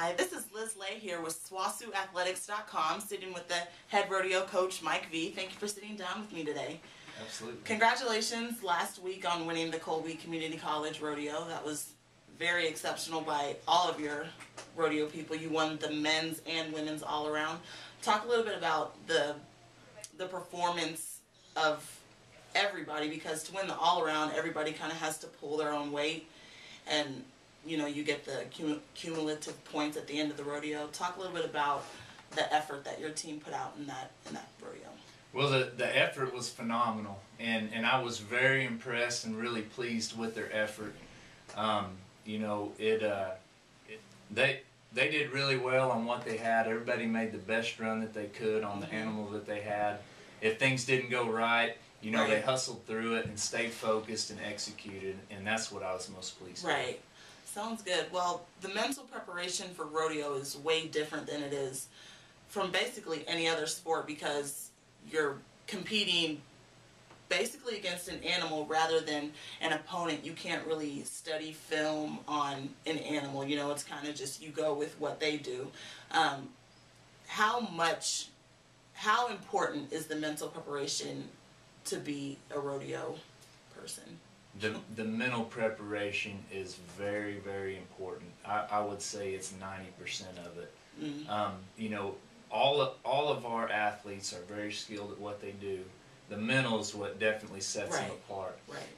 Hi, this is Liz Lay here with SWOSUathletics.com, sitting with the head rodeo coach, Mike V. Thank you for sitting down with me today. Absolutely. Congratulations last week on winning the Colby Community College Rodeo. That was very exceptional by all of your rodeo people. You won the men's and women's all around. Talk a little bit about the performance of everybody, because to win the all around, everybody kind of has to pull their own weight, and you know, you get the cumulative points at the end of the rodeo. Talk a little bit about the effort that your team put out in that rodeo. Well, the effort was phenomenal, and I was very impressed and really pleased with their effort. You know, they did really well on what they had. Everybody made the best run that they could on the animal that they had. If things didn't go right, you know, they hustled through it and stayed focused and executed, and that's what I was most pleased with. Right. Sounds good. Well, the mental preparation for rodeo is way different than it is from basically any other sport, because you're competing basically against an animal rather than an opponent. You can't really study film on an animal. You know, it's kind of just you go with what they do. How important is the mental preparation to be a rodeo person? The mental preparation is very, very important. I would say it's 90% of it. You know, all of our athletes are very skilled at what they do. The mental is what definitely sets them apart.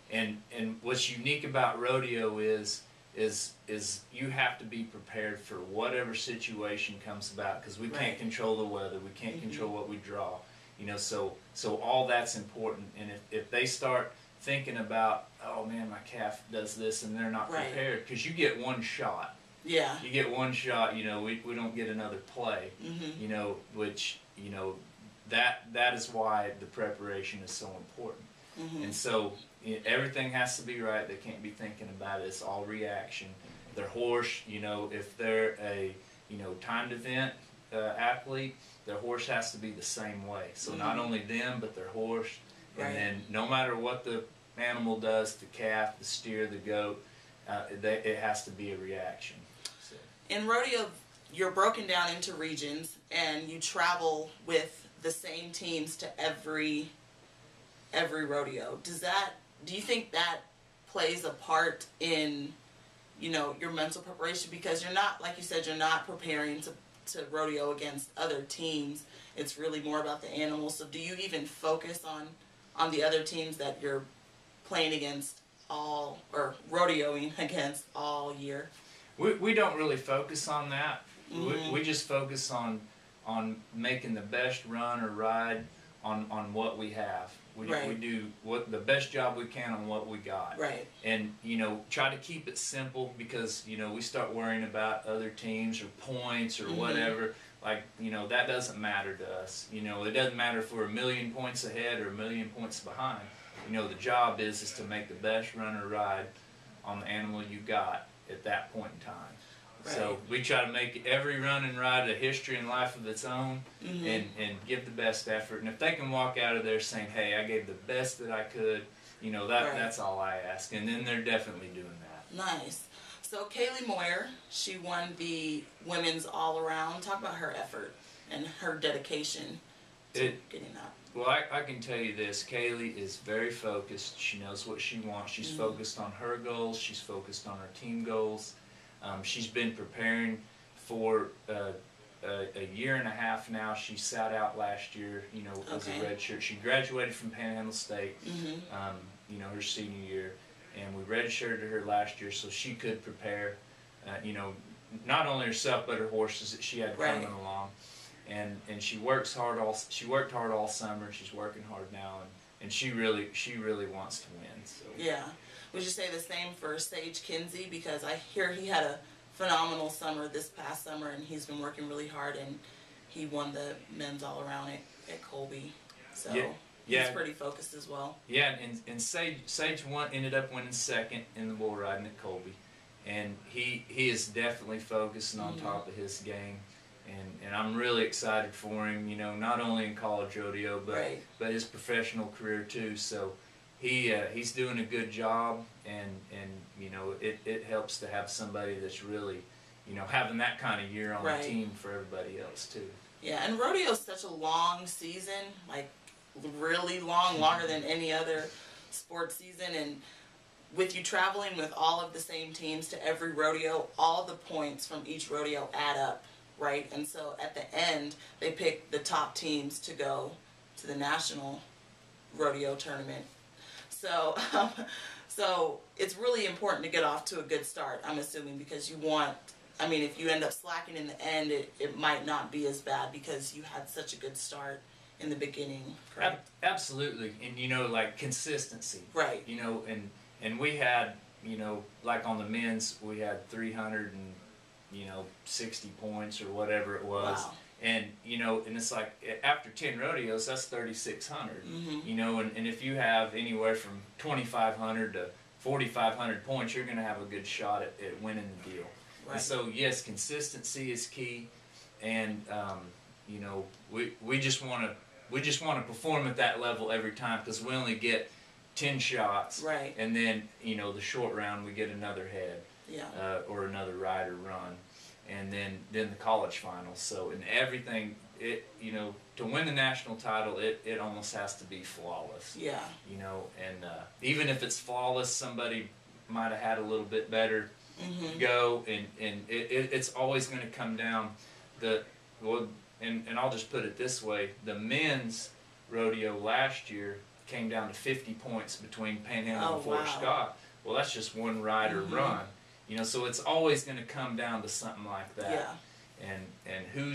And what's unique about rodeo is you have to be prepared for whatever situation comes about, because we can't control the weather, we can't control what we draw. You know, so all that's important. And if they start thinking about, oh man, my calf does this, and they're not prepared, because you get one shot. Yeah. You get one shot, you know, we don't get another play, you know, which, you know, that is why the preparation is so important. And so everything has to be right. They can't be thinking about it. It's all reaction. Their horse, you know, if they're a, you know, timed event athlete, their horse has to be the same way. So not only them, but their horse. And then no matter what the animal does, the calf, the steer, the goat, it has to be a reaction. So. In rodeo, you're broken down into regions, and you travel with the same teams to every rodeo. Do you think that plays a part in, you know, your mental preparation? Because you're not, like you said, you're not preparing to rodeo against other teams. It's really more about the animals. So do you even focus on the other teams that you're playing against or rodeoing against all year? We don't really focus on that. We just focus on making the best run or ride on what we have. We do the best job we can on what we got. And, you know, try to keep it simple, because, you know, we start worrying about other teams or points or whatever. Like, you know, that doesn't matter to us. You know, it doesn't matter if we're 1,000,000 points ahead or 1,000,000 points behind. You know, the job is to make the best run or ride on the animal you got at that point in time. So we try to make every run and ride a history and life of its own, and give the best effort. And if they can walk out of there saying, hey, I gave the best that I could, you know, that's all I ask. And then they're definitely doing that. Nice. So Kaylee Moyer, she won the women's all-around. Talk about her effort and her dedication to getting that. Well, I can tell you this. Kaylee is very focused. She knows what she wants. She's focused on her goals. She's focused on her team goals. She's been preparing for a year and a half now. She sat out last year, you know, as a redshirt. She graduated from Panhandle State, you know, her senior year, and we redshirted her last year so she could prepare, you know, not only herself but her horses that she had coming along. And she worked hard all summer. She's working hard now, and she really wants to win. So. Yeah. Would you say the same for Sage Kinsey? Because I hear he had a phenomenal summer this past summer, and he's been working really hard, and he won the men's all-around at Colby. So he's pretty focused as well. Yeah, and Sage ended up winning second in the bull riding at Colby. And he is definitely focused and on top of his game. And I'm really excited for him, you know, not only in college rodeo, but his professional career too. So he's doing a good job, and you know, it helps to have somebody that's really, you know, having that kind of year on Right. the team for everybody else too. Yeah, and rodeo is such a long season, like really long, longer than any other sports season. And with you traveling with all of the same teams to every rodeo, all the points from each rodeo add up, right? And so at the end, they pick the top teams to go to the national rodeo tournament. So, so it's really important to get off to a good start, I'm assuming, because you want, I mean, if you end up slacking in the end, it might not be as bad because you had such a good start in the beginning, correct? Absolutely, and you know, like consistency. Right. You know, and we had, you know, like on the men's, we had 360 points or whatever it was. Wow. And, you know, and it's like after 10 rodeos, that's 3,600. You know, and if you have anywhere from 2,500 to 4,500 points, you're going to have a good shot at winning the deal. Right. And so, yes, consistency is key. And, you know, we just want to perform at that level every time, because we only get 10 shots. Right. And then, you know, the short round, we get another head. Yeah. Or another ride or run. And then the college finals. So in everything, you know, to win the national title, it almost has to be flawless. Yeah. You know, and even if it's flawless, somebody might have had a little bit better go, and it's always going to come down and I'll just put it this way: the men's rodeo last year came down to 50 points between Panhandle and Fort Scott. Well, that's just one ride or run. You know, so it's always going to come down to something like that. Yeah. And who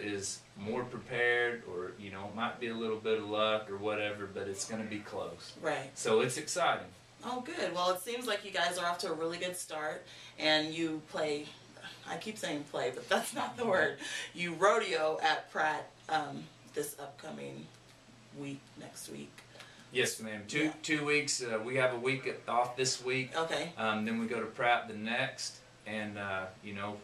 is more prepared, or, you know, it might be a little bit of luck or whatever, but it's going to be close. Right. So it's exciting. Oh, good. Well, it seems like you guys are off to a really good start, and you play, I keep saying play, but that's not the word. You rodeo at Pratt this upcoming week, next week. Yes, ma'am. Two weeks. We have a week off this week. Okay. Then we go to Pratt the next, and you know,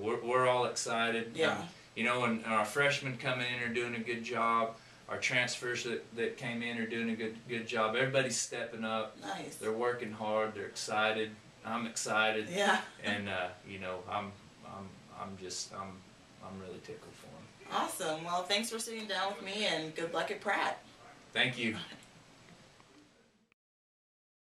we're all excited. Yeah. You know, and our freshmen coming in are doing a good job. Our transfers that came in are doing a good job. Everybody's stepping up. Nice. They're working hard. They're excited. I'm excited. Yeah. And you know, I'm really tickled for them. Awesome. Well, thanks for sitting down with me, and good luck at Pratt. Thank you.